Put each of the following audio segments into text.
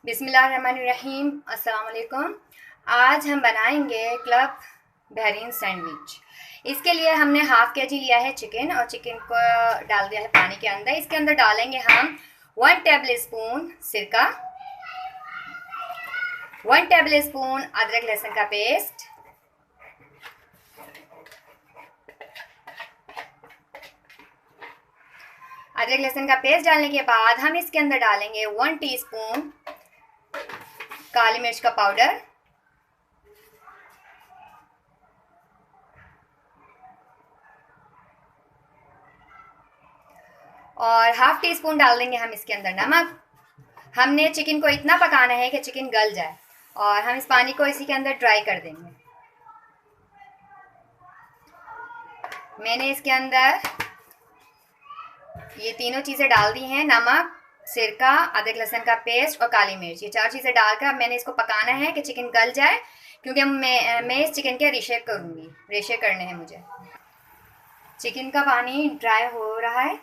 बिस्मिल्लाहिर्रहमानिर्रहीम। अस्सलाम वालेकुम। आज हम बनाएंगे क्लब बहरीन सैंडविच। इसके लिए हमने हाफ के जी लिया है चिकन और चिकन को डाल दिया है पानी के अंदर। इसके अंदर डालेंगे हम 1 टेबल स्पून सिरका, 1 टेबल स्पून अदरक लहसुन का पेस्ट, अदरक लहसुन का पेस्ट डालने के बाद हम इसके अंदर डालेंगे 1 टीस्पून काली मिर्च का पाउडर, और हाफ टी स्पून डाल देंगे हम इसके अंदर नमक। हमने चिकन को इतना पकाना है कि चिकन गल जाए और हम इस पानी को इसी के अंदर ड्राई कर देंगे। मैंने इसके अंदर ये तीनों चीज़ें डाल दी हैं, नमक, सिरका, अदरक लहसुन का पेस्ट और काली मिर्च। ये 4 चीज़ें डालकर अब मैंने इसको पकाना है कि चिकन गल जाए, क्योंकि मैं इस चिकन के रेशे करूँगी, रेशे करने हैं मुझे। चिकन का पानी ड्राई हो रहा है,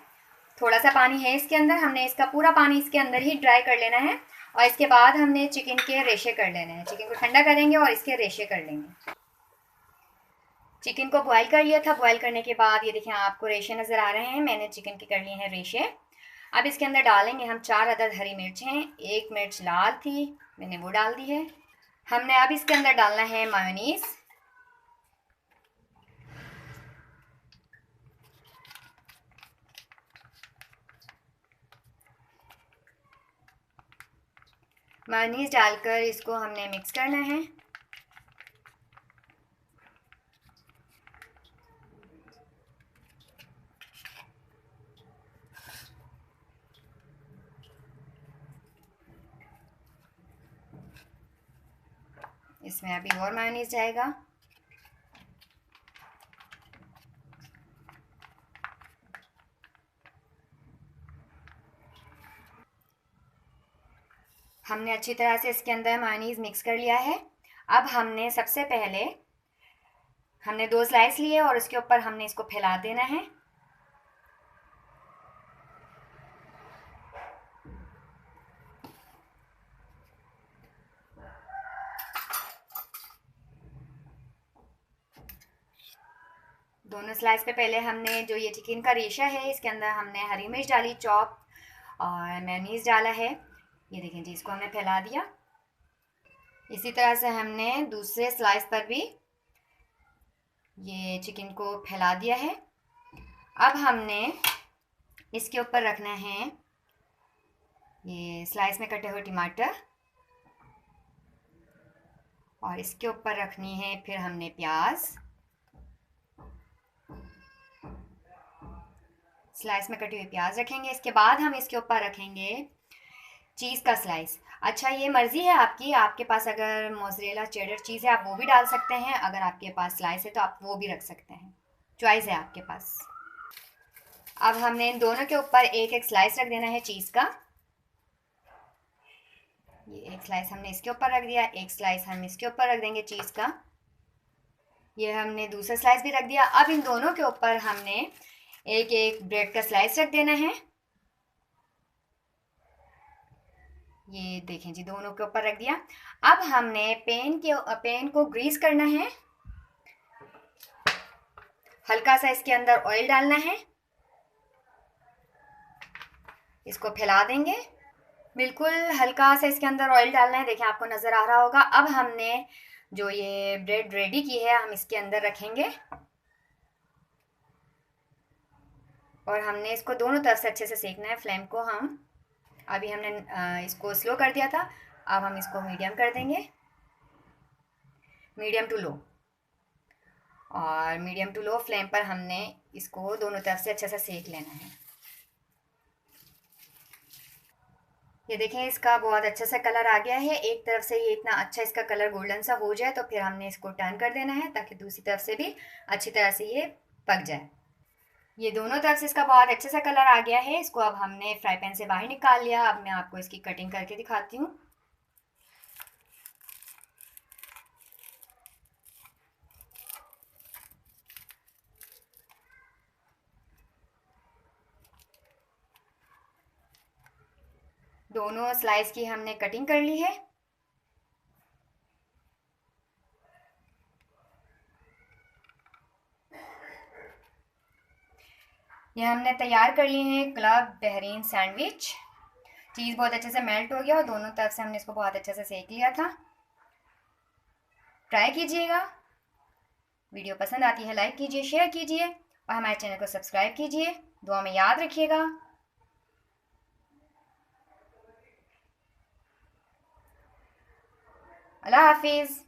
थोड़ा सा पानी है इसके अंदर। हमने इसका पूरा पानी इसके अंदर ही ड्राई कर लेना है और इसके बाद हमने चिकन के रेशे कर लेने हैं। चिकन को ठंडा करेंगे और इसके रेशे कर लेंगे। चिकन को बॉईल कर लिया था। बॉईल करने के बाद ये देखिए आपको रेशे नज़र आ रहे हैं। मैंने चिकन के कर लिए हैं रेशे। अब इसके अंदर डालेंगे हम 4 अदद हरी मिर्चें। 1 मिर्च लाल थी, मैंने वो डाल दी है। हमने अब इसके अंदर डालना है मायोनीज़। मायोनीज़ डालकर इसको हमने मिक्स करना है। इसमें अभी और मायोनीज़ जाएगा। हमने अच्छी तरह से इसके अंदर मायोनीज़ मिक्स कर लिया है। अब हमने सबसे पहले हमने 2 स्लाइस लिए और उसके ऊपर हमने इसको फैला देना है। दोनों स्लाइस पे पहले हमने जो ये चिकन का रेशा है इसके अंदर हमने हरी मिर्च डाली चॉप और मेयोनीज़ डाला है। ये देखें जी, इसको हमने फैला दिया। इसी तरह से हमने दूसरे स्लाइस पर भी ये चिकन को फैला दिया है। अब हमने इसके ऊपर रखना है ये स्लाइस में कटे हुए टमाटर और इसके ऊपर रखनी है फिर हमने प्याज। स्लाइस में कटी हुई प्याज रखेंगे। इसके बाद हम इसके ऊपर रखेंगे चीज़ का स्लाइस। अच्छा, ये मर्ज़ी है आपकी, आपके पास अगर मोज़रेला चेडर चीज़ है आप वो भी डाल सकते हैं, अगर आपके पास स्लाइस है तो आप वो भी रख सकते हैं, चॉइस है आपके पास। अब हमने इन दोनों के ऊपर एक एक स्लाइस रख देना है चीज़ का। ये एक स्लाइस हमने इसके ऊपर रख दिया, एक स्लाइस हम इसके ऊपर रख देंगे चीज़ का। ये हमने दूसरा स्लाइस भी रख दिया। अब इन दोनों के ऊपर हमने एक एक ब्रेड का स्लाइस रख देना है। ये देखें जी, दोनों के ऊपर रख दिया। अब हमने पेन को ग्रीस करना है। हल्का सा इसके अंदर ऑयल डालना है, इसको फैला देंगे। बिल्कुल हल्का सा इसके अंदर ऑयल डालना है, देखें आपको नज़र आ रहा होगा। अब हमने जो ये ब्रेड रेडी की है हम इसके अंदर रखेंगे और हमने इसको दोनों तरफ से अच्छे से सेकना है। फ्लेम को हम अभी हमने इसको स्लो कर दिया था, अब हम इसको मीडियम कर देंगे, मीडियम टू लो। और मीडियम टू लो फ्लेम पर हमने इसको दोनों तरफ से अच्छे से सेक लेना है। ये देखें इसका बहुत अच्छा सा कलर आ गया है। एक तरफ से ये इतना अच्छा इसका कलर गोल्डन सा हो जाए तो फिर हमने इसको टर्न कर देना है ताकि दूसरी तरफ से भी अच्छी तरह से ये पक जाए। ये दोनों तरफ से इसका बहुत अच्छे सा कलर आ गया है। इसको अब हमने फ्राई पैन से बाहर निकाल लिया। अब मैं आपको इसकी कटिंग करके दिखाती हूँ। दोनों स्लाइस की हमने कटिंग कर ली है। ये हमने तैयार कर लिए हैं क्लब बहरीन सैंडविच। चीज़ बहुत अच्छे से मेल्ट हो गया और दोनों तरफ से हमने इसको बहुत अच्छे से सेक लिया था। ट्राई कीजिएगा। वीडियो पसंद आती है लाइक कीजिए, शेयर कीजिए और हमारे चैनल को सब्सक्राइब कीजिए। दुआ में याद रखिएगा। अल्लाह हाफिज़।